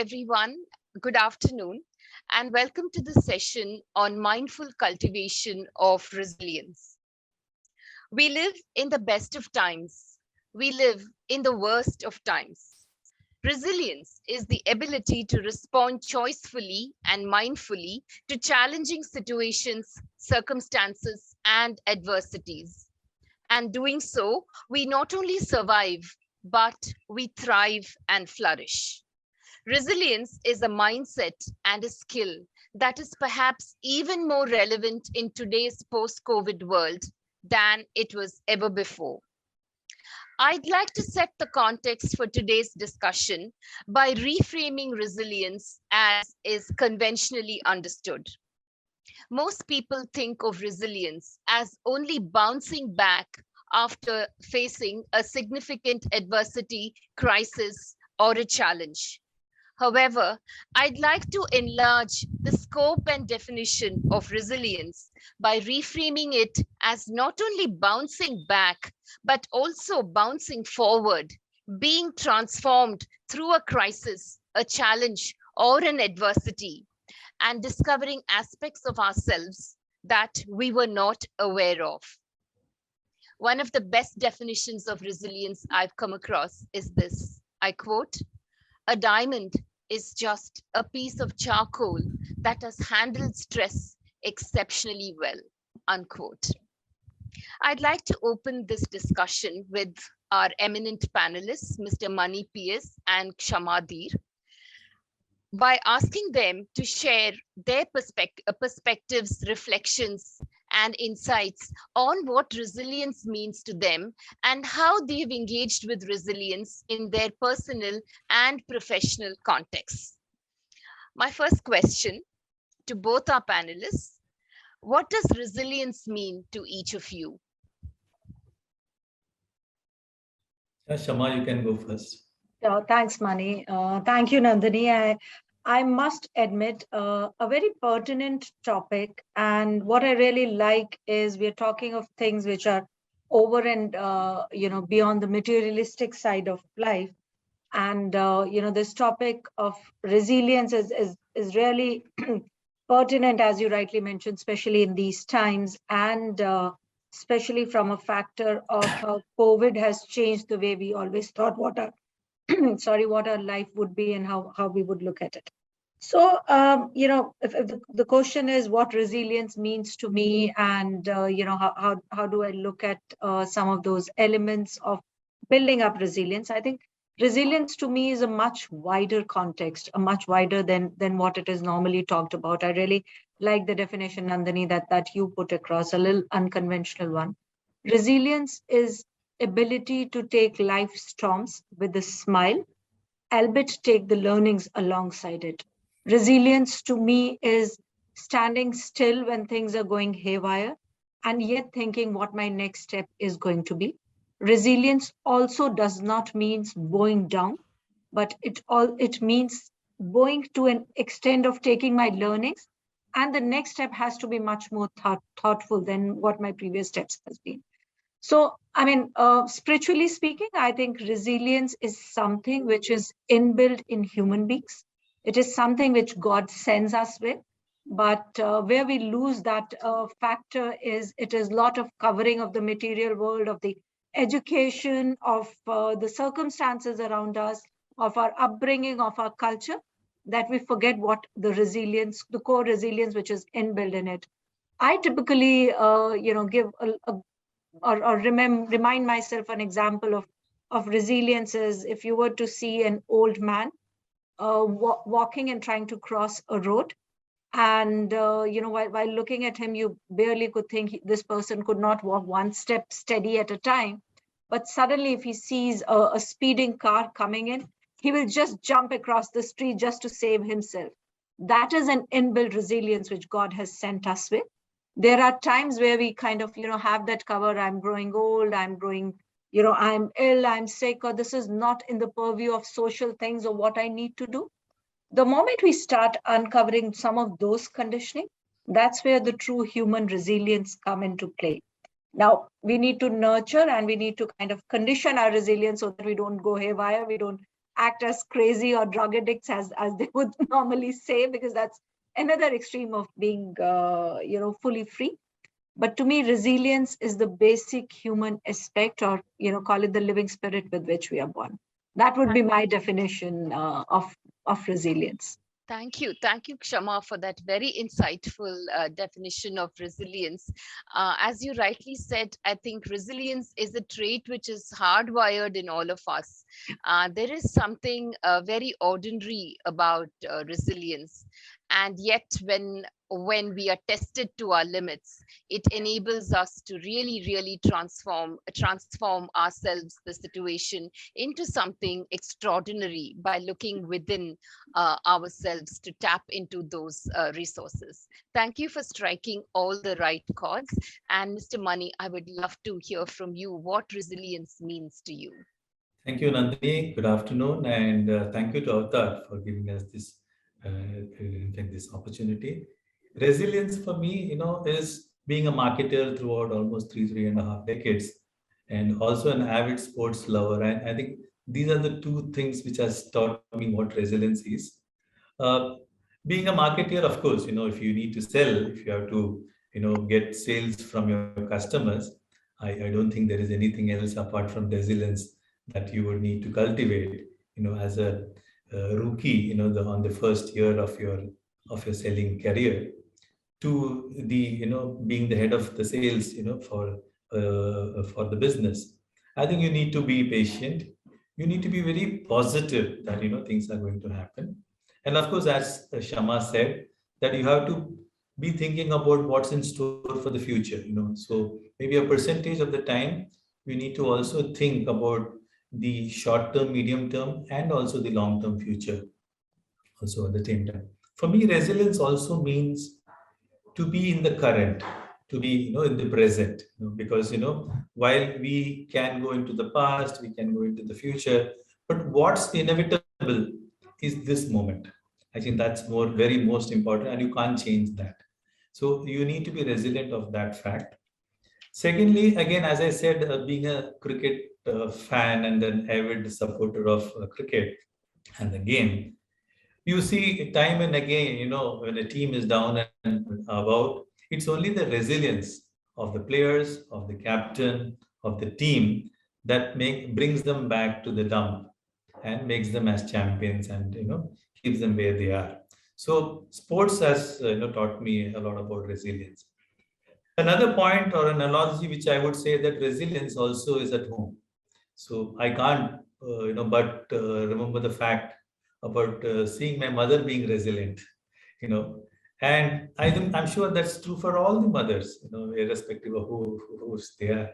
everyone. Good afternoon, and welcome to the session on mindful cultivation of resilience. We live in the best of times. We live in the worst of times. Resilience is the ability to respond choicefully and mindfully to challenging situations, circumstances, and adversities. And doing so, we not only survive, but we thrive and flourish. Resilience is a mindset and a skill that is perhaps even more relevant in today's post COVID world than it was ever before. I'd like to set the context for today's discussion by reframing resilience as is conventionally understood. Most people think of resilience as only bouncing back after facing a significant adversity, crisis, or a challenge. However, I'd like to enlarge the scope and definition of resilience by reframing it as not only bouncing back, but also bouncing forward, being transformed through a crisis, a challenge, or an adversity, and discovering aspects of ourselves that we were not aware of. One of the best definitions of resilience I've come across is this. I quote, "A diamond is just a piece of charcoal that has handled stress exceptionally well," unquote. I'd like to open this discussion with our eminent panelists, Mr. Mani PS and Kshamadhir, by asking them to share their perspectives, reflections, and insights on what resilience means to them and how they've engaged with resilience in their personal and professional contexts. My first question to both our panelists: what does resilience mean to each of you? Shama, you can go first. Thanks, Mani. Thank you, Nandini. I must admit, a very pertinent topic. And what I really like is we're talking of things which are over and beyond the materialistic side of life. And this topic of resilience is really pertinent, as you rightly mentioned, especially in these times, and especially from a factor of how COVID has changed the way we always thought what our life would be and how we would look at it. So, if the question is what resilience means to me, and how do I look at some of those elements of building up resilience? I think resilience to me is a much wider context, a much wider than what it is normally talked about. I really like the definition, Nandini, that you put across, a little unconventional one. Resilience is ability to take life storms with a smile, albeit take the learnings alongside it. Resilience to me is standing still when things are going haywire and yet thinking what my next step is going to be. Resilience also does not mean bowing down, but it means going to an extent of taking my learnings, and the next step has to be much more thoughtful than what my previous steps has been. So, I mean, spiritually speaking, I think resilience is something which is inbuilt in human beings. It is something which God sends us with. But where we lose that factor is it is a lot of covering of the material world, of the education, of the circumstances around us, of our upbringing, of our culture, that we forget what the resilience, the core resilience which is inbuilt in it. I typically, give or remind myself an example of resilience is if you were to see an old man walking and trying to cross a road. And, while looking at him, you barely could think this person could not walk one step steady at a time. But suddenly, if he sees a speeding car coming in, he will just jump across the street just to save himself. That is an inbuilt resilience which God has sent us with. There are times where we kind of, have that cover. I'm growing old, I'm growing, I'm ill, I'm sick, or this is not in the purview of social things or what I need to do. The moment we start uncovering some of those conditioning, that's where the true human resilience come into play. Now, we need to nurture and we need to kind of condition our resilience so that we don't go haywire, we don't act as crazy or drug addicts, as they would normally say, because that's another extreme of being fully free. But to me, resilience is the basic human aspect, or call it the living spirit with which we are born. That would be my definition of resilience. Thank you, Kshama, for that very insightful definition of resilience. As you rightly said, I think resilience is a trait which is hardwired in all of us. There is something very ordinary about resilience, and yet when we are tested to our limits, it enables us to really transform ourselves, the situation, into something extraordinary by looking within ourselves to tap into those resources. Thank you for striking all the right chords. And Mr. Money, I would love to hear from you what resilience means to you. Thank you, Nandini. Good afternoon, and thank you to Avtar for giving us this opportunity. Resilience for me, is being a marketer throughout almost three and a half decades, and also an avid sports lover. And I think these are the two things which has taught me what resilience is. Uh, Being a marketer, of course, if you need to sell, if you have to, get sales from your customers, I don't think there is anything else apart from resilience that you would need to cultivate, as a rookie, on the first year of your selling career, to the being the head of the sales for the business. I think you need to be patient. You need to be very positive that things are going to happen. And of course, as Shama said, that you have to be thinking about what's in store for the future. So maybe a percentage of the time you need to also think about the short term, medium term, and also the long term future also at the same time. For me, resilience also means to be in the current, to be in the present, because while we can go into the past, we can go into the future, but what's inevitable is this moment. I think that's very most important, and you can't change that. So you need to be resilient of that fact. Secondly, again, as I said, being a cricket fan and an avid supporter of cricket and the game, you see time and again, when a team is down and about, it's only the resilience of the players, of the captain, of the team that brings them back to the dump and makes them as champions, and keeps them where they are. So sports has taught me a lot about resilience. Another point or analogy which I would say, that resilience also is at home. So I can't, but remember the fact about seeing my mother being resilient, you know, and I'm sure that's true for all the mothers, irrespective of who's they are.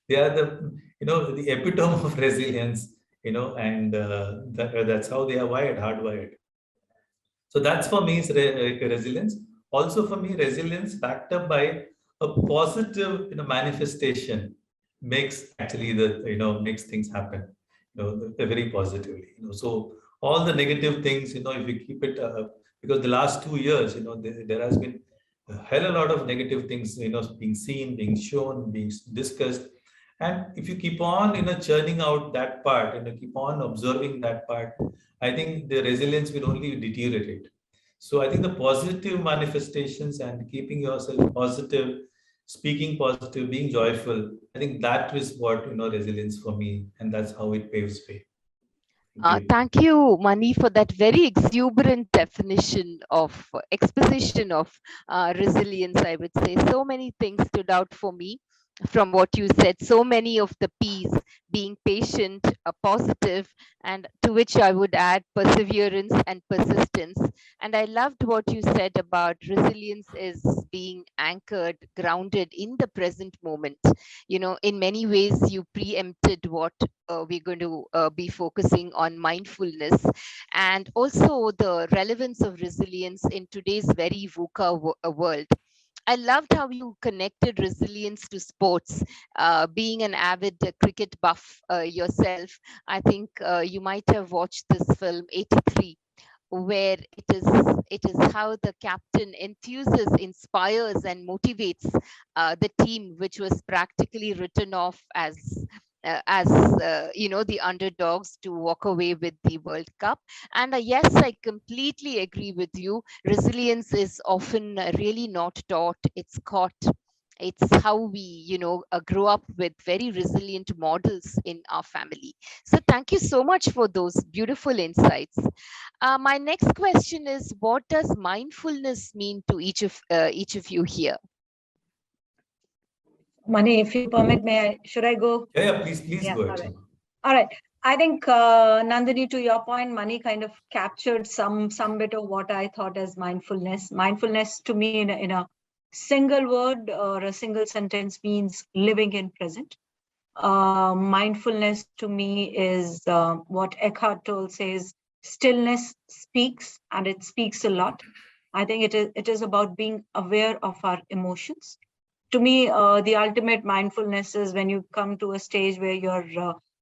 They are the epitome of resilience, and that's how they are hardwired. So that's for me is resilience. Also for me, resilience backed up by a positive manifestation makes actually makes things happen, very positively. So all the negative things, if you keep it because the last 2 years, there has been a hell a lot of negative things, being seen, being shown, being discussed. And if you keep on, churning out that part, keep on observing that part, I think the resilience will only deteriorate. So I think the positive manifestations and keeping yourself positive, speaking positive, being joyful, I think that is what resilience for me, and that's how it paves way. Thank you. Thank you, Mani, for that very exuberant definition of exposition of resilience. I would say so many things stood out for me from what you said. So many of the P's, being patient, positive, and to which I would add perseverance and persistence. And I loved what you said about resilience is being anchored, grounded in the present moment. In many ways, you preempted what we're going to be focusing on: mindfulness, and also the relevance of resilience in today's very VUCA world. I loved how you connected resilience to sports. Being an avid cricket buff yourself, I think you might have watched this film 83, where it is how the captain enthuses, inspires, and motivates the team, which was practically written off as as the underdogs to walk away with the World Cup. And yes, I completely agree with you. Resilience is often really not taught; it's caught. It's how we grow up with very resilient models in our family. So thank you so much for those beautiful insights. My next question is, what does mindfulness mean to each of you here? Mani, if you permit, should I go? Yeah, yeah, please Yeah, go all ahead, right. Shama. All right. I think Nandini, to your point, Mani kind of captured some bit of what I thought as mindfulness. Mindfulness to me, in a single word or a single sentence, means living in present. Mindfulness to me is what Eckhart Tolle says: stillness speaks, and it speaks a lot. I think it is about being aware of our emotions. To me, the ultimate mindfulness is when you come to a stage where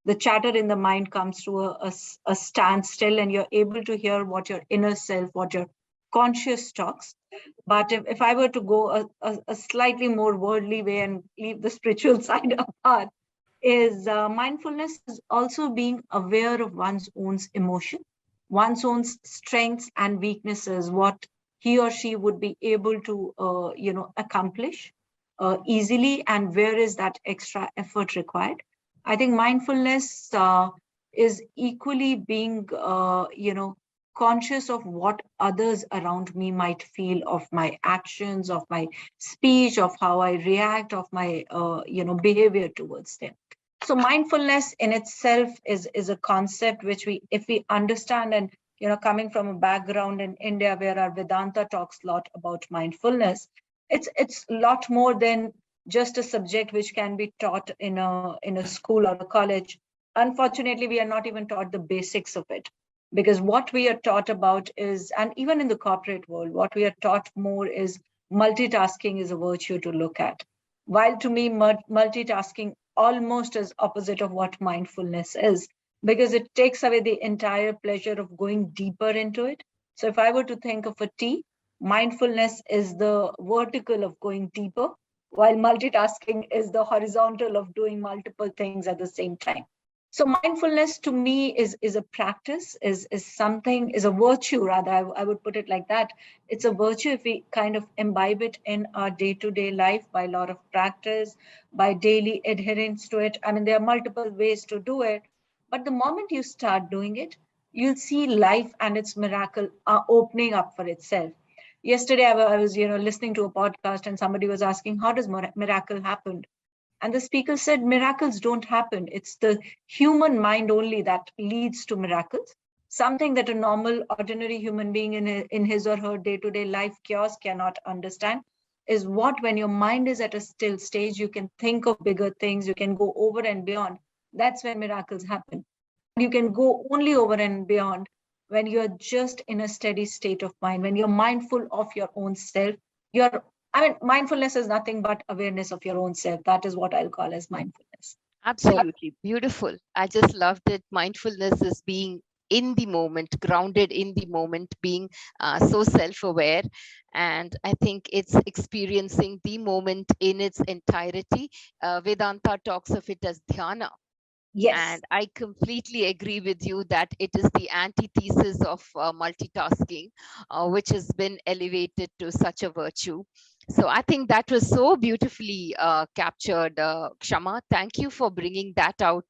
the chatter in the mind comes to a standstill, and you're able to hear what your inner self, what your conscious talks. But if I were to go a slightly more worldly way and leave the spiritual side apart, is mindfulness is also being aware of one's own emotion, one's own strengths and weaknesses, what he or she would be able to accomplish easily, and where is that extra effort required. I think mindfulness is equally being conscious of what others around me might feel of my actions, of my speech, of how I react, of my behavior towards them. So mindfulness in itself is a concept which, we if we understand, and coming from a background in India where our Vedanta talks a lot about mindfulness, it's a lot more than just a subject which can be taught in a school or a college. Unfortunately, we are not even taught the basics of it, because what we are taught about is, and even in the corporate world, what we are taught more is multitasking is a virtue to look at, while to me multitasking almost is opposite of what mindfulness is, because it takes away the entire pleasure of going deeper into it. So if I were to think of a T, mindfulness is the vertical of going deeper, while multitasking is the horizontal of doing multiple things at the same time. So mindfulness to me is a practice, is something, is a virtue rather. I would put it like that. It's a virtue if we kind of imbibe it in our day-to-day life by a lot of practice, by daily adherence to it. I mean, there are multiple ways to do it, but the moment you start doing it, you'll see life and its miracle are opening up for itself. Yesterday, I was listening to a podcast, and somebody was asking, how does miracle happen? And the speaker said, miracles don't happen. It's the human mind only that leads to miracles. Something that a normal, ordinary human being in his or her day to day life chaos cannot understand is what, when your mind is at a still stage, you can think of bigger things, you can go over and beyond. That's when miracles happen. And you can go only over and beyond when you're just in a steady state of mind, when you're mindful of your own self. You're I mean, mindfulness is nothing but awareness of your own self. That is what I'll call as mindfulness. So, Absolutely beautiful. I just loved it. Mindfulness is being in the moment, grounded in the moment, being so self aware. And I think it's experiencing the moment in its entirety. Vedanta talks of it as dhyana. yes, And I completely agree with you that it is the antithesis of multitasking, which has been elevated to such a virtue. So I think that was so beautifully captured, Kshama. Thank you for bringing that out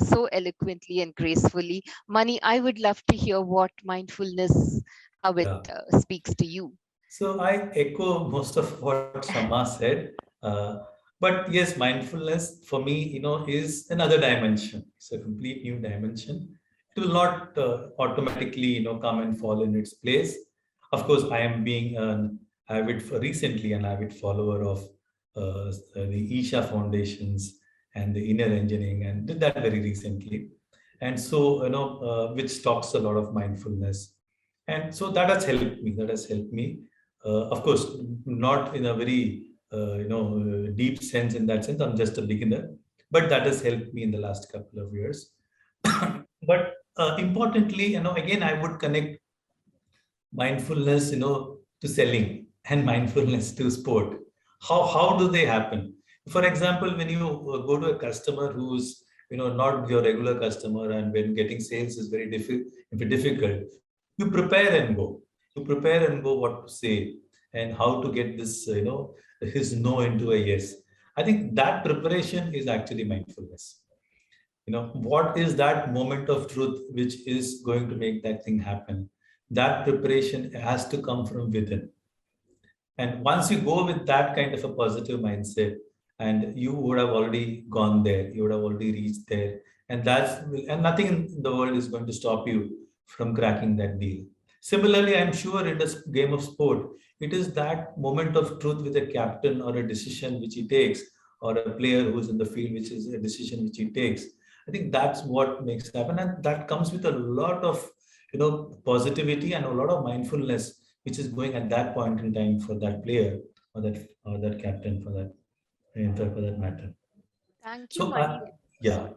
so eloquently and gracefully. Mani, I would love to hear what mindfulness, how it Yeah. speaks to you. So I echo most of what Shama said. But yes, mindfulness for me, is another dimension. It's a complete new dimension. It will not automatically, come and fall in its place. Of course, I am being recently an avid follower of the Isha Foundations and the inner engineering, and did that very recently. And so, which talks a lot of mindfulness. And so that has helped me. That has helped me, of course, not in a very deep sense. In that sense, I'm just a beginner, but that has helped me in the last couple of years. But importantly, again, I would connect mindfulness, to selling and mindfulness to sport. How do they happen? For example, when you go to a customer who's not your regular customer, and when getting sales is very difficult, you prepare and go. You prepare and go what to say and how to get this, his no into a yes. I think that preparation is actually mindfulness. What is that moment of truth which is going to make that thing happen? That preparation has to come from within. And once you go with that kind of a positive mindset, and you would have already gone there, you would have already reached there, and nothing in the world is going to stop you from cracking that deal. Similarly, I'm sure in this game of sport, it is that moment of truth with a captain or a decision which he takes, or a player who's in the field, which is a decision which he takes. I think that's what makes it happen, and that comes with a lot of positivity and a lot of mindfulness which is going at that point in time for that player, or that captain, for that matter. Thank you, So Mani. yeah,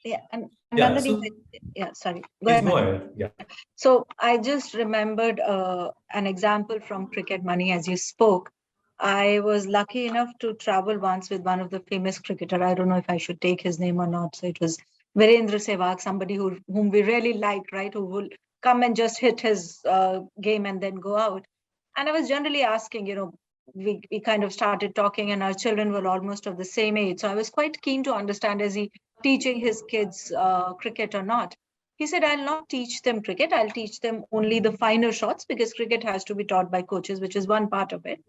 Yeah, and yeah. Nandini, So yeah, sorry. Go please ahead, go Mani. ahead. Yeah, So I just remembered an example from Cricket Money as you spoke. I was lucky enough to travel once with one of the famous cricketer. I don't know if I should take his name or not. So it was Virendra Sehwag, somebody whom we really liked, right? Who will come and just hit his game and then go out. And I was generally asking, we kind of started talking, and our children were almost of the same age. So I was quite keen to understand, is he teaching his kids cricket or not? He said, I'll not teach them cricket. I'll teach them only the finer shots because cricket has to be taught by coaches, which is one part of it.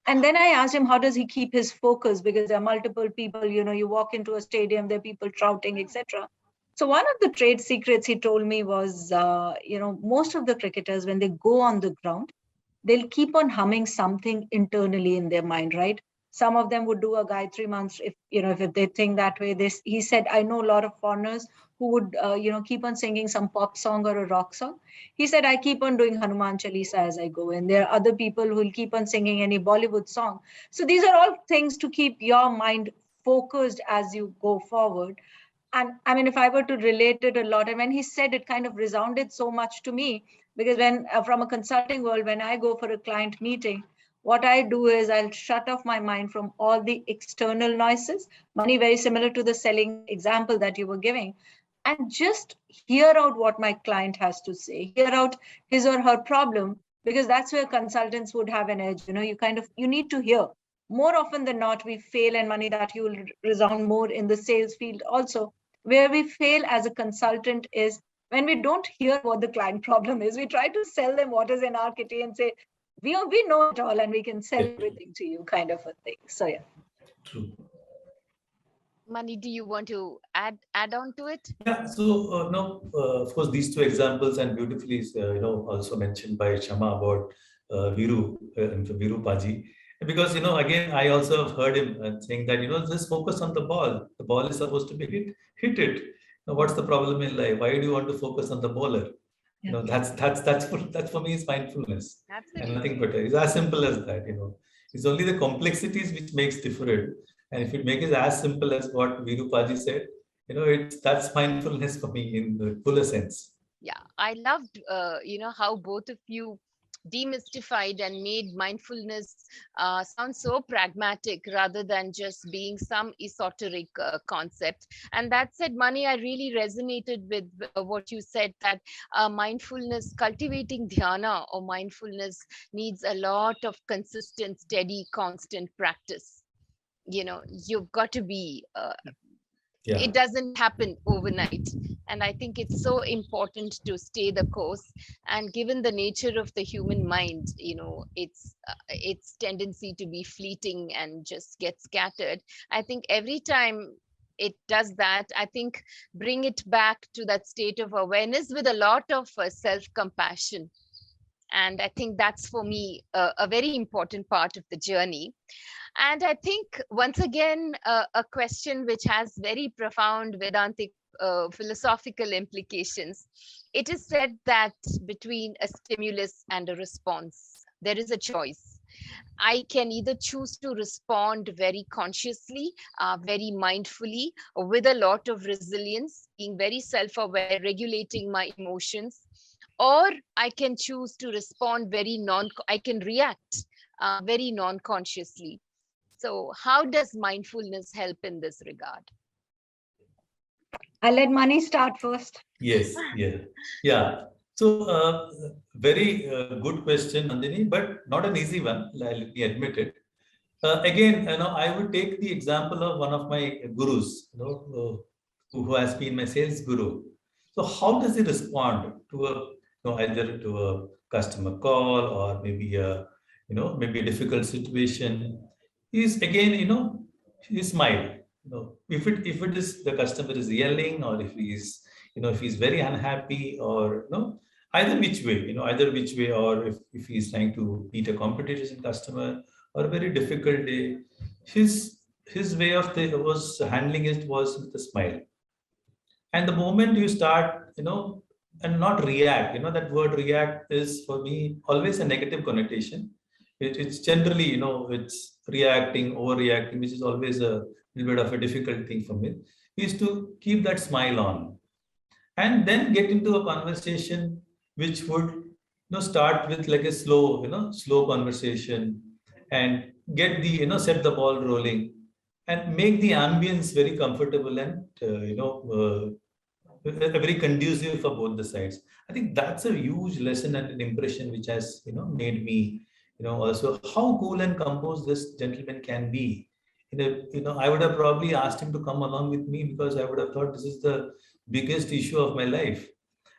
And then I asked him, how does he keep his focus? Because there are multiple people, you walk into a stadium, there are people shouting, etc. So one of the trade secrets he told me was, most of the cricketers, when they go on the ground, they'll keep on humming something internally in their mind, right? Some of them would do a Gayatri mantra if they think that way. This he said, I know a lot of foreigners who would keep on singing some pop song or a rock song. He said, I keep on doing Hanuman Chalisa as I go, and there are other people who will keep on singing any Bollywood song. So these are all things to keep your mind focused as you go forward. And I mean, if I were to relate it a lot, and when he said it kind of resounded so much to me, because when from a consulting world, when I go for a client meeting, what I do is I'll shut off my mind from all the external noises. Money, very similar to the selling example that you were giving, and just hear out what my client has to say, hear out his or her problem, because that's where consultants would have an edge. You need to hear. More often than not, we fail, and Money, that you will resound more in the sales field also. Where we fail as a consultant is when we don't hear what the client problem is. We try to sell them what is in our kitty and say, we know it all and we can sell yeah, everything to you, kind of a thing. So yeah. true. Mani, do you want to add on to it? Yeah, so no, of course, these two examples, and beautifully, also mentioned by Shama about Viru Paji, because again, I also have heard him saying that just focus on the ball. The ball is supposed to be hit it. Now, what's the problem in life? Why do you want to focus on the bowler? Yeah. That's for me is mindfulness, and nothing Absolutely. but it's as simple as that. It's only the complexities which makes different. And if it makes it as simple as what Viru Paji said, that's mindfulness for me in the fuller sense. Yeah, I loved, how both of you demystified and made mindfulness sound so pragmatic rather than just being some esoteric concept. And that said, Mani, I really resonated with what you said, that mindfulness, cultivating dhyana or mindfulness needs a lot of consistent, steady, constant practice. You've got to be Yeah, it doesn't happen overnight, and I think it's so important to stay the course. And given the nature of the human mind, its tendency to be fleeting and just get scattered, I think every time it does that, I think bring it back to that state of awareness with a lot of self compassion. And I think that's for me a very important part of the journey. And I think, once again, a question which has very profound Vedantic philosophical implications. It is said that between a stimulus and a response, there is a choice. I can either choose to respond very consciously, very mindfully, with a lot of resilience, being very self aware, regulating my emotions, or I can choose to respond I can react very non consciously. So, how does mindfulness help in this regard? I'll let Money start first. Yes, yeah, yeah. So, very good question, Nandini, but not an easy one. Let me admit it. Again, I would take the example of one of my gurus, who has been my sales guru. So, how does he respond to either to a customer call or maybe maybe a difficult situation? He's again, he smile. If it is the customer is yelling, or if if he's very unhappy, or either which way, or if he's trying to beat a competition customer, or a very difficult day, his way of was handling it was with a smile. And the moment you start, and not react, that word react is for me always a negative connotation. It's generally, it's reacting, overreacting, which is always a little bit of a difficult thing for me. Is to keep that smile on, and then get into a conversation which would start with like a slow conversation, and get the set the ball rolling, and make the ambience very comfortable, and very conducive for both the sides. I think that's a huge lesson and an impression which has made me also how cool and composed this gentleman can be. I would have probably asked him to come along with me, because I would have thought this is the biggest issue of my life.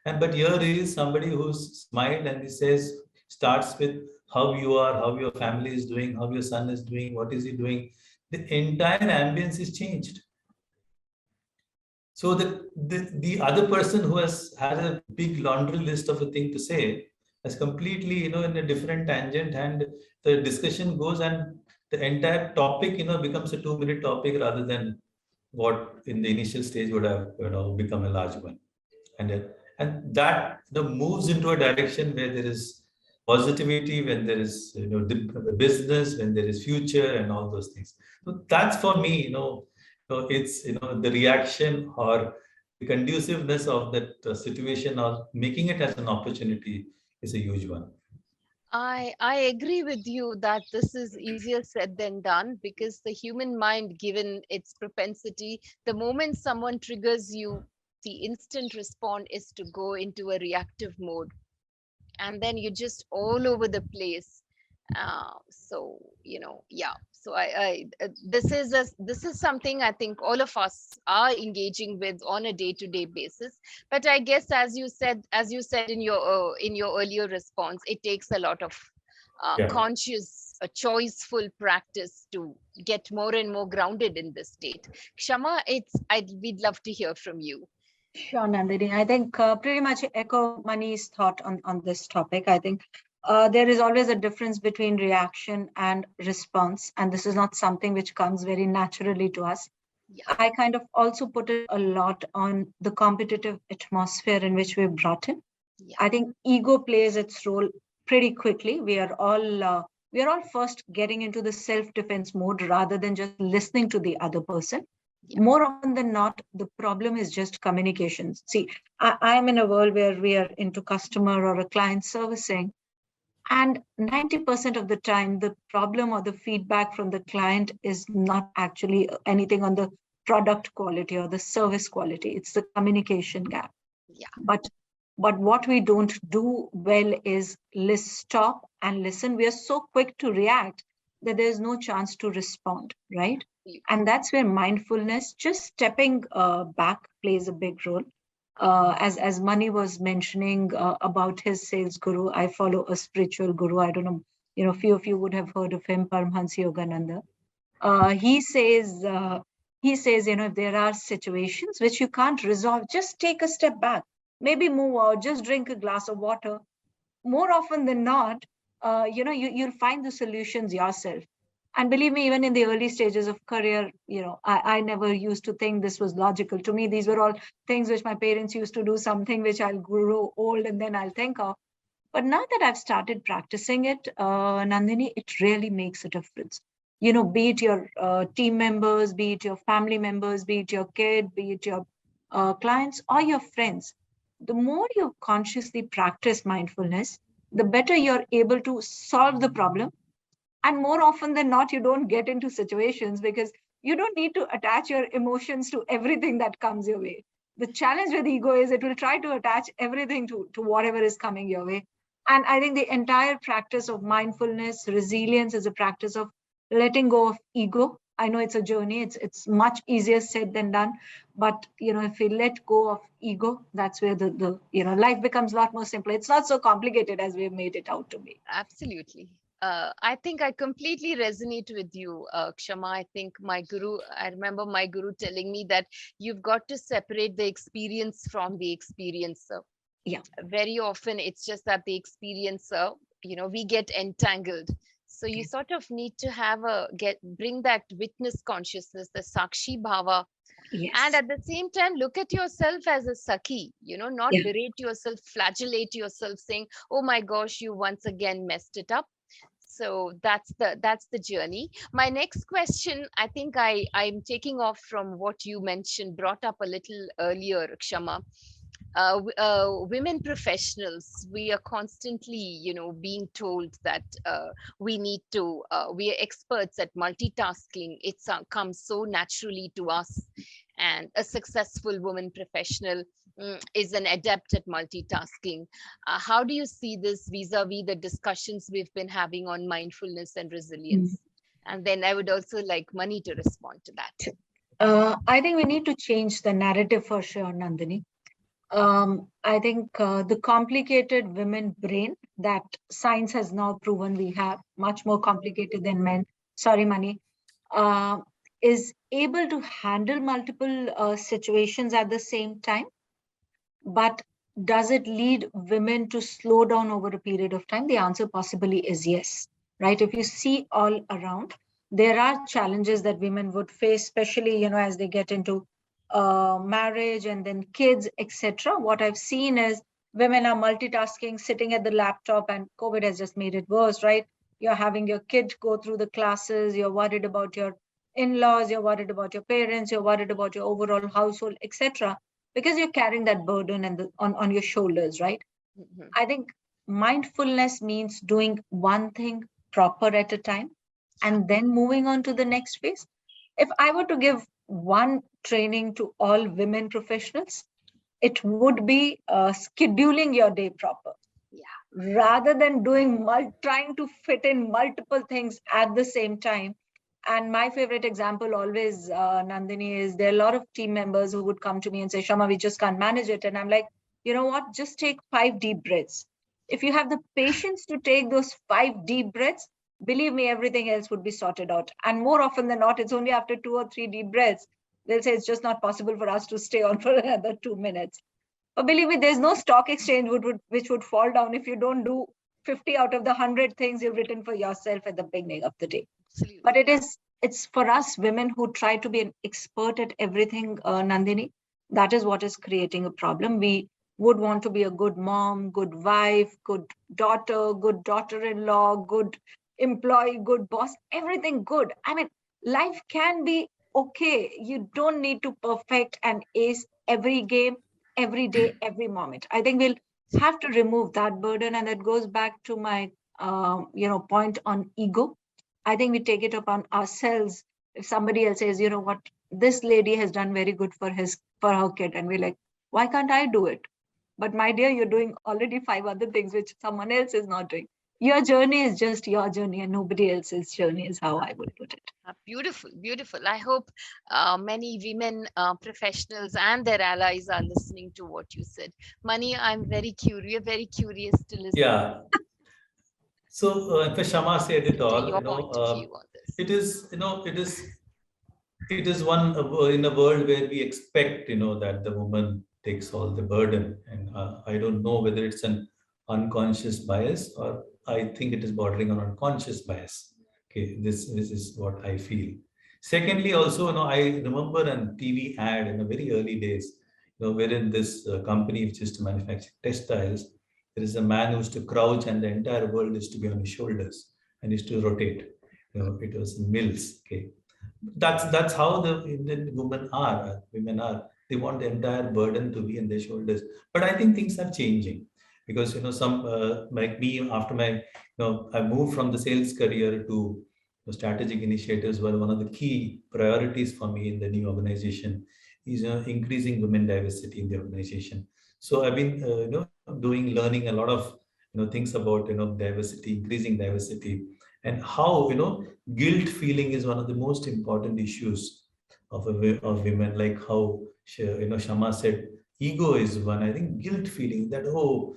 And but here is somebody who's smiled, and he says, starts with how you are, how your family is doing, how your son is doing, what is he doing. The entire ambience is changed. So the other person who has a big laundry list of a thing to say has completely, in a different tangent, and the discussion goes, and the entire topic, becomes a 2-minute topic, rather than what in the initial stage would have, become a large one. And that moves into a direction where there is positivity, when there is the business, when there is future, and all those things. So that's for me, so it's the reaction, or the conduciveness of that situation, or making it as an opportunity, is a huge one. I agree with you that this is easier said than done, because the human mind, given its propensity, the moment someone triggers you, the instant response is to go into a reactive mode, and then you're just all over the place. So yeah. So this is something I think all of us are engaging with on a day-to-day basis. But I guess, as you said in your earlier response, it takes a lot of Yeah. conscious, choiceful practice to get more and more grounded in this state. Kshama, we'd love to hear from you. Sure, Nandini. I think pretty much echo Mani's thought on this topic. I think there is always a difference between reaction and response, and this is not something which comes very naturally to us. Yeah, I kind of also put it a lot on the competitive atmosphere in which we're brought in. yeah, I think ego plays its role pretty quickly. We are all first getting into the self-defense mode rather than just listening to the other person. yeah, More often than not, the problem is just communications. See, I am in a world where we are into customer or a client servicing, and 90% of the time, the problem or the feedback from the client is not actually anything on the product quality or the service quality. It's the communication gap. yeah. But what we don't do well is stop and listen. We are so quick to react that there's no chance to respond, right? And that's where mindfulness, just stepping back, plays a big role. As Mani was mentioning about his sales guru, I follow a spiritual guru. I don't know, few of you would have heard of him, Paramhansa Yogananda. He says, if there are situations which you can't resolve, just take a step back, maybe move out, just drink a glass of water. More often than not, you'll find the solutions yourself. And believe me, even in the early stages of career, I never used to think this was logical. To me, these were all things which my parents used to do, something which I'll grow old and then I'll think of. But now that I've started practicing it, Nandini, it really makes a difference. Be it your team members, be it your family members, be it your kid, be it your clients or your friends. The more you consciously practice mindfulness, the better you're able to solve the problem. And more often than not, you don't get into situations because you don't need to attach your emotions to everything that comes your way. the challenge with ego is it will try to attach everything to whatever is coming your way. And I think the entire practice of mindfulness, resilience is a practice of letting go of ego. I know it's a journey. It's much easier said than done. But if we let go of ego, that's where the life becomes a lot more simple. It's not so complicated as we've made it out to be. Absolutely. I think I completely resonate with you, Kshama. I think I remember my guru telling me that you've got to separate the experience from the experiencer. Yeah. Very often it's just that the experiencer, we get entangled. So you Okay. sort of need to bring that witness consciousness, the Sakshi Bhava, and Yes. at the same time look at yourself as a Sakhi, not Yeah. berate yourself, flagellate yourself, saying, oh my gosh, you once again messed it up. So that's the journey. My next question, I think I'm taking off from what you mentioned, brought up a little earlier, Kshama. Women professionals, we are constantly being told that we are experts at multitasking. Comes so naturally to us, and a successful woman professional is an adept at multitasking. How do you see this vis-a-vis the discussions we've been having on mindfulness and Mm. resilience? And then I would also like Mani to respond to that. I think we need to change the narrative for sure, Nandini. I think the complicated women brain that science has now proven we have, much more complicated than men, sorry, Mani, uh, is able to handle multiple situations at the same time. But does it lead women to slow down over a period of time? The answer possibly is yes, right? If you see all around, there are challenges that women would face, especially, as they get into marriage and then kids, etc. What I've seen is women are multitasking, sitting at the laptop, and COVID has just made it worse, right? You're having your kid go through the classes, you're worried about your in-laws, you're worried about your parents, you're worried about your overall household, etc, because you're carrying that burden on your shoulders, right? Mhm. I think mindfulness means doing one thing proper at a time and then moving on to the next phase. If I were to give one training to all women professionals, it would be scheduling your day proper Yeah. rather than trying to fit in multiple things at the same time. And my favorite example always, Nandini, is there are a lot of team members who would come to me and say, Shama, we just can't manage it. And I'm like, you know what? Just take 5 deep breaths. If you have the patience to take those 5 deep breaths, believe me, everything else would be sorted out. And more often than not, it's only after 2 or 3 deep breaths, they'll say it's just not possible for us to stay on for another 2 minutes. But believe me, there's no stock exchange which would fall down if you don't do 50 out of the 100 things you've written for yourself at the beginning of the day. But Absolutely. it's for us women who try to be an expert at everything, Nandini. That is what is creating a problem. We would want to be a good mom, good wife, good daughter-in-law, good employee, good boss, everything good. I mean, life can be okay. You don't need to perfect and ace every game, every day, every moment. I think we'll have to remove that burden, and that goes back to my point on ego. I think we take it upon ourselves. If somebody else says, you know what, this lady has done very good for her kid, and we're like, why can't I do it? But my dear, you're doing already 5 other things which someone else is not doing. Your journey is just your journey, and nobody else's journey is how I would put it. Beautiful, beautiful. I hope many women professionals and their allies are listening to what you said. Mani, I'm very curious to listen. Yeah. So, in fact, Shama said it To all. your point of view on this. It is, it is one in a world where we expect, that the woman takes all the burden, and I don't know whether it's an unconscious bias, or I think it is bordering on unconscious bias. Okay, this is what I feel. Secondly, also, I remember a TV ad in the very early days, wherein this company which is to manufacture textiles, there is a man who used to crouch, and the entire world is to be on his shoulders and is to rotate. It was mills. Okay, that's how the Indian women are. Women are. They want the entire burden to be on their shoulders. But I think things are changing, because some like me, after my I moved from the sales career to the strategic initiatives, were one of the key priorities for me in the new organization. is increasing women diversity in the organization. So I've been doing learning a lot of things about diversity, increasing diversity, and how guilt feeling is one of the most important issues of women. Like how Shama said, ego is one. I think guilt feeling that, oh,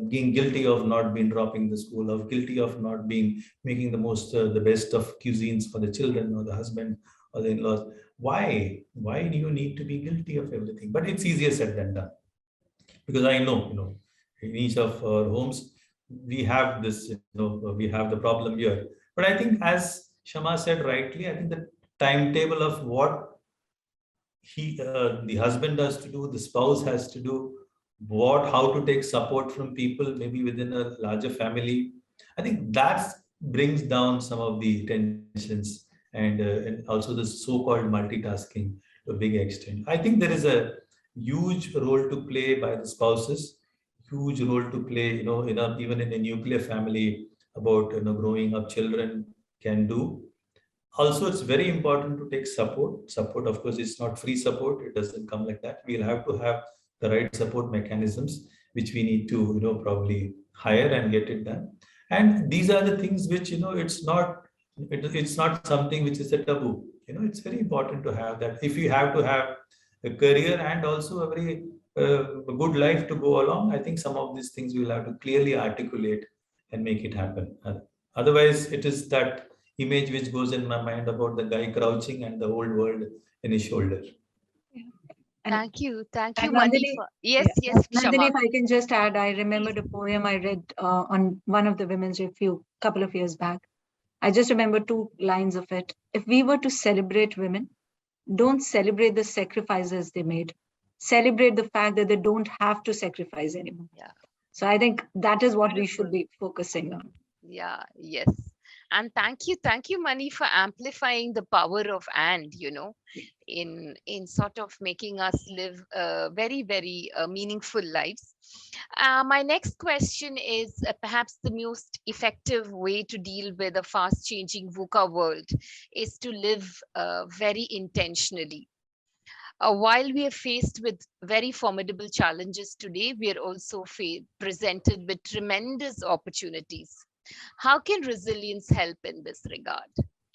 being guilty of not being dropping the school, of guilty of not being making the most the best of cuisines for the children or the husband or the in-laws. Why do you need to be guilty of everything? But it's easier said than done, because I know, in each of our homes, we have this, we have the problem here. But I think, as Shama said rightly, I think the timetable of what the husband has to do, the spouse has to do, how to take support from people, maybe within a larger family. I think that brings down some of the tensions, and also the so-called multitasking to a big extent. I think there is a huge role to play by the spouses, huge role to play, even in a nuclear family, about growing up children can do. Also, it's very important to take support. Of course, it's not free support, it doesn't come like that. We'll have to have the right support mechanisms, which we need to probably hire and get it done. And these are the things which it's not something which is a taboo. It's very important to have that. If you have to have a career and also a very good life to go along, I think some of these things we will have to clearly articulate and make it happen. Otherwise, it is that image which goes in my mind about the guy crouching and the whole world in his shoulder. Yeah. And Thank you, and Mani. Nandini, For yes, yeah, yes, Nandini, Shama, if I can just add, I please. remembered a poem I read on one of the women's review couple of years back. I just remember two lines of it. If we were to celebrate women, don't celebrate the sacrifices they made. Celebrate the fact that they don't have to sacrifice anymore. Yeah, So I think that is what we should beautiful. be focusing on. Yeah, yes. And thank you, Mani, for amplifying the power of and, in sort of making us live very, very meaningful lives. My next question is perhaps the most effective way to deal with a fast changing VUCA world is to live very intentionally. While we are faced with very formidable challenges today, we are also presented with tremendous opportunities. How can resilience help in this regard,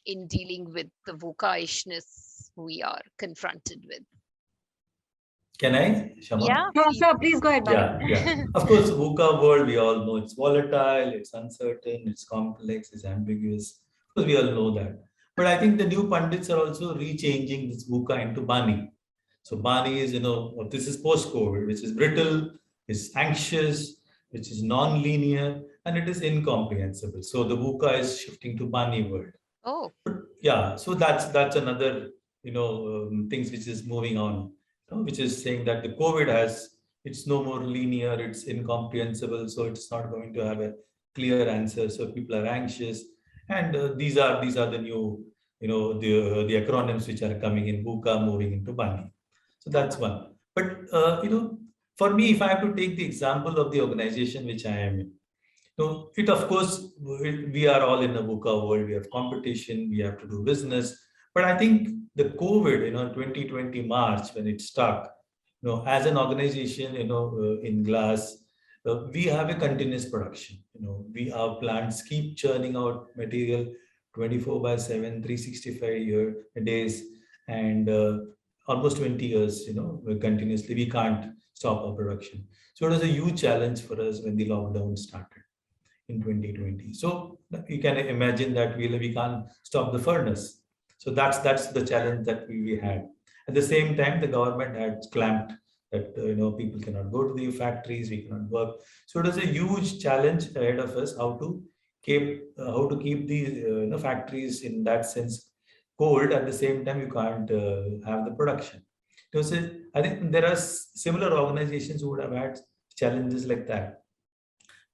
in dealing with the VUCA-ishness we are confronted with? Can I, Shama? Yeah, Sure, please. sure. Please go ahead, Mani. Yeah, yeah. Of course, VUCA world, we all know it's volatile, it's uncertain, it's complex, it's ambiguous. Of course, we all know that. But I think the new pundits are also rechanging this VUCA into Bani. So Bani is, this is post-COVID, which is brittle, is anxious, which is non-linear, and it is incomprehensible. So the VUCA is shifting to Bani world. Oh, Yeah, so that's another things which is moving on, which is saying that the COVID has, it's no more linear, it's incomprehensible, so it's not going to have a clear answer. So people are anxious, and these are the new the acronyms which are coming in VUCA moving into Bani. So that's one. But for me, if I have to take the example of the organization which I am in, so it, of course, we are all in a VUCA world. We have competition. We have to do business. But I think the COVID, 2020 March when it stuck, as an organization, in glass, we have a continuous production. Our plants keep churning out material 24 by 7, 365 days, and almost 20 years, continuously. We can't stop our production. So it was a huge challenge for us when the lockdown started in 2020. So you can imagine that we can't stop the furnace. So that's the challenge that we had. At the same time, the government had clamped that people cannot go to the factories, we cannot work. So it was a huge challenge ahead of us how to keep the factories in that sense cold. At the same time, you can't have the production. So I think there are similar organizations who would have had challenges like that.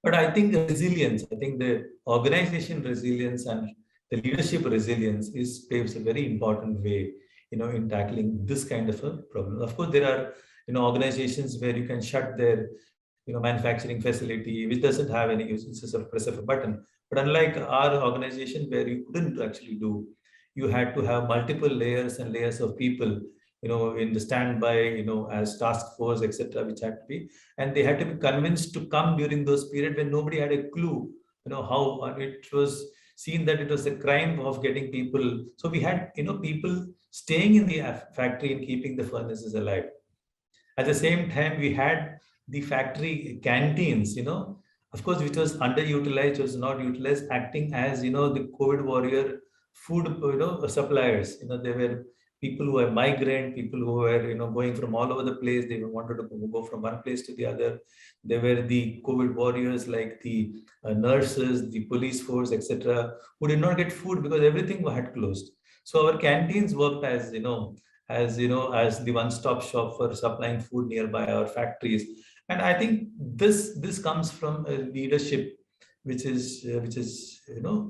But I think resilience, I think the organization resilience and the leadership resilience is plays a very important way, in tackling this kind of a problem. Of course, there are, organizations where you can shut their, manufacturing facility, which doesn't have any use. It's just a press of a button. But unlike our organization where you couldn't actually do, you had to have multiple layers and layers of people, in the standby, as task force, etc., which had to be, and they had to be convinced to come during those period when nobody had a clue, how it was seen that it was a crime of getting people. So we had, people staying in the factory and keeping the furnaces alive. At the same time, we had the factory canteens, of course, which was underutilized, was not utilized, acting as, the COVID warrior food, suppliers. There were people who were migrant, people who were, going from all over the place. They wanted to go from one place to the other. There were the COVID warriors like the nurses, the police force, etc., who did not get food because everything had closed. So our canteens worked as, as the one-stop shop for supplying food nearby our factories. And I think this comes from a leadership which is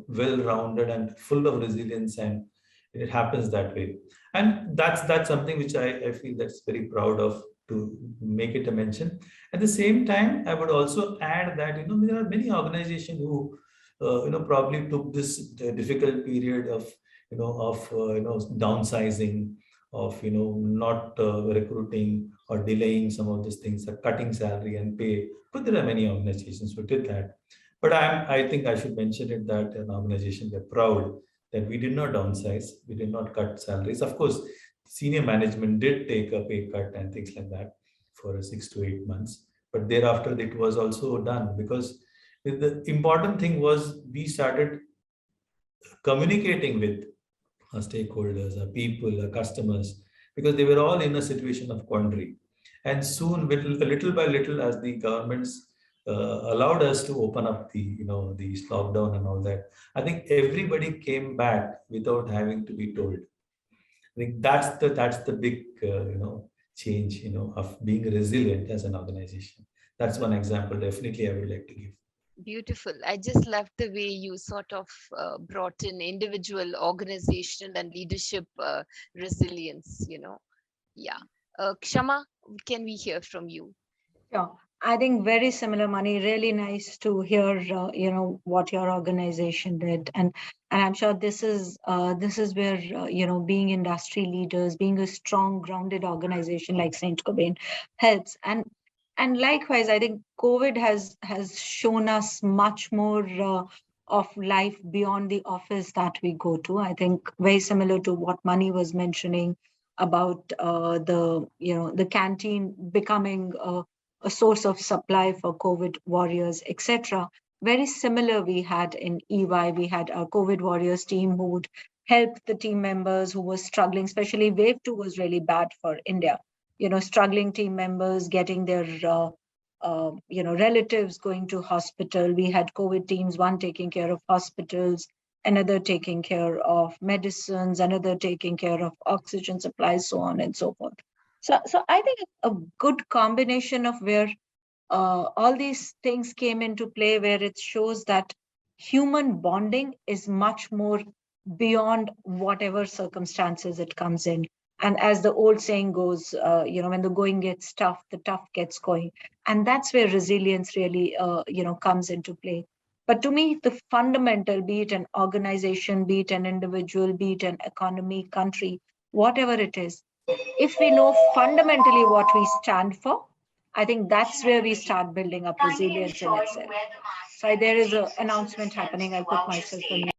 well-rounded and full of resilience, and it happens that way. And that's something which I feel that's very proud of, to make it a mention. At the same time, I would also add that there are many organizations who probably took this difficult period of downsizing, of not recruiting or delaying some of these things, or cutting salary and pay. But there are many organizations who did that. But I think I should mention it that an organization, we're proud that we did not downsize, we did not cut salaries. Of course, senior management did take a pay cut and things like that for 6 to 8 months. But thereafter, it was also done, because the important thing was we started communicating with our stakeholders, our people, our customers, because they were all in a situation of quandary. And soon, little by little, as the governments allowed us to open up the lockdown and all that, I think everybody came back without having to be told. I think that's the big change of being resilient as an organization. That's one example. Definitely, I would like to give. Beautiful. I just loved the way you sort of brought in individual, organizational, and leadership resilience. Yeah. Kshama, can we hear from you? Sure. I think very similar, Money. Really nice to hear, what your organization did, and I'm sure this is where being industry leaders, being a strong, grounded organization like Saint Cobain helps. And likewise, I think COVID has shown us much more of life beyond the office that we go to. I think very similar to what Money was mentioning about the canteen becoming a source of supply for COVID warriors, etc. Very similar we had in EY. We had our COVID warriors team who would help the team members who were struggling, especially wave two was really bad for India. Struggling team members getting their relatives going to hospital. We had COVID teams, one taking care of hospitals, another taking care of medicines, another taking care of oxygen supplies, so on and so forth. So I think a good combination of where all these things came into play, where it shows that human bonding is much more beyond whatever circumstances it comes in. And as the old saying goes, when the going gets tough, the tough gets going. And that's where resilience really, comes into play. But to me, the fundamental, be it an organization, be it an individual, be it an economy, country, whatever it is, if we know fundamentally what we stand for, I think that's where we start building up resilience in itself. So there is an announcement happening. I'll put myself on.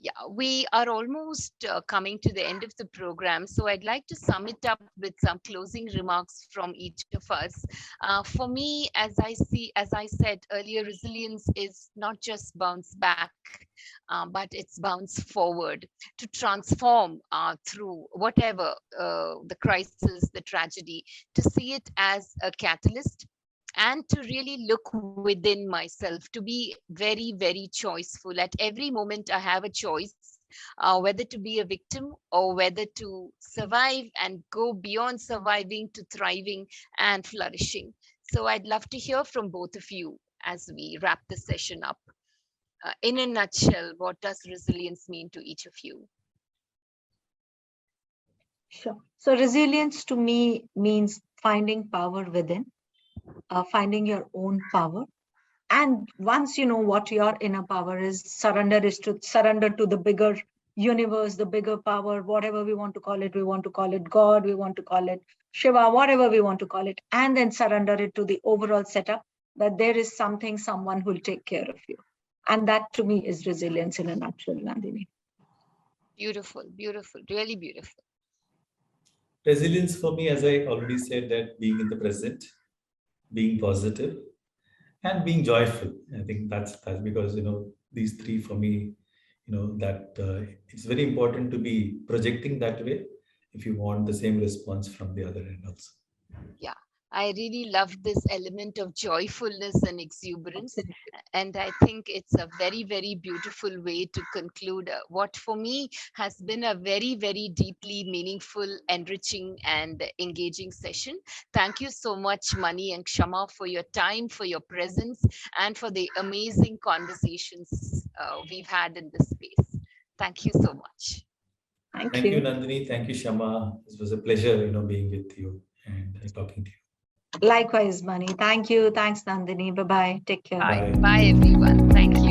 Yeah, we are almost coming to the end of the program. So I'd like to sum it up with some closing remarks from each of us. For me, as I said earlier, resilience is not just bounce back, but it's bounce forward to transform through whatever the crisis, the tragedy, to see it as a catalyst and to really look within myself, to be very, very choiceful. At every moment, I have a choice. Whether to be a victim or whether to survive and go beyond surviving to thriving and flourishing. So, I'd love to hear from both of you as we wrap the session up. In a nutshell, what does resilience mean to each of you? Sure. So resilience to me means finding power within, finding your own power. And once you know what your inner power is to surrender to the bigger universe, the bigger power, whatever we want to call it. We want to call it God, we want to call it Shiva, whatever we want to call it, and then surrender it to the overall setup that there is something, someone who'll take care of you. And that to me is resilience in a nutshell, Nandini. Beautiful, beautiful, really beautiful. Resilience for me, as I already said, that being in the present, being positive, and being joyful. I think that's because these three for me, that it's very important to be projecting that way if you want the same response from the other end also. Yeah, I really love this element of joyfulness and exuberance. And I think it's a very, very beautiful way to conclude what for me has been a very, very deeply meaningful, enriching, and engaging session. Thank you so much, Mani and Kshama, for your time, for your presence, and for the amazing conversations we've had in this space. Thank you so much. Thank Thank you, you. Nandini. Thank you, Shama. It was a pleasure, being with you and talking to you. Likewise, Mani. Thank you. Thanks, Nandini. Bye bye. Take care. Bye. Bye. Bye, everyone. Thank you.